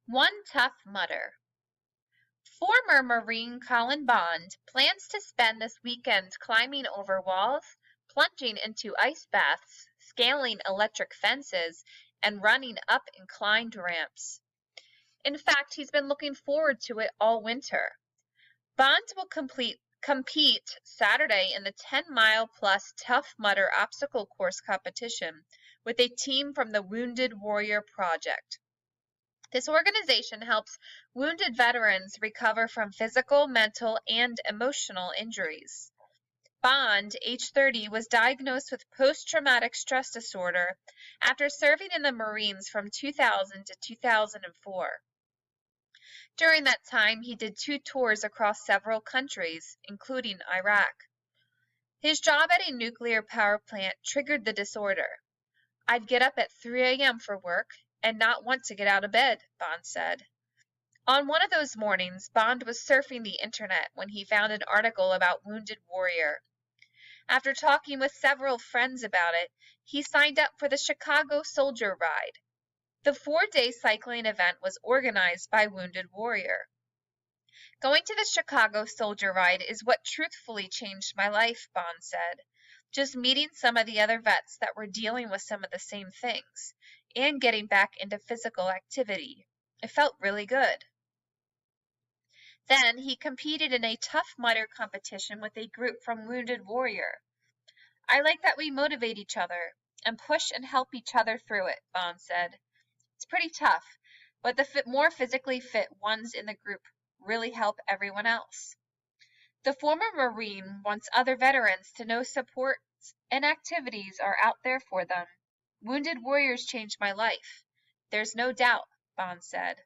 One Tough Mudder. Former Marine Colin Bond plans to spend this weekend climbing over walls, plunging into ice baths, scaling electric fences, and running up inclined ramps. In fact, he's been looking forward to it all winter. Bond will compete Saturday in the 10-mile plus Tough Mudder obstacle course competition with a team from the Wounded Warrior Project. This organization helps wounded veterans recover from physical, mental, and emotional injuries. Bond, age 30, was diagnosed with post-traumatic stress disorder after serving in the Marines from 2000 to 2004. During that time, he did 2 tours across several countries, including Iraq. His job at a nuclear power plant triggered the disorder. I'd get up at 3 a.m. for work and not want to get out of bed, Bond said. On one of those mornings, Bond was surfing the internet when he found an article about Wounded Warrior. After talking with several friends about it, he signed up for the Chicago Soldier Ride. The 4-day cycling event was organized by Wounded Warrior. Going to the Chicago Soldier Ride is what truthfully changed my life, Bond said. Just meeting some of the other vets that were dealing with some of the same things and getting back into physical activity. It felt really good. Then he competed in a Tough Mudder competition with a group from Wounded Warrior. I like that we motivate each other and push and help each other through it, Bond said. It's pretty tough, but the more physically fit ones in the group really help everyone else. The former Marine wants other veterans to know supports and activities are out there for them. Wounded Warriors changed my life. There's no doubt, Bond said.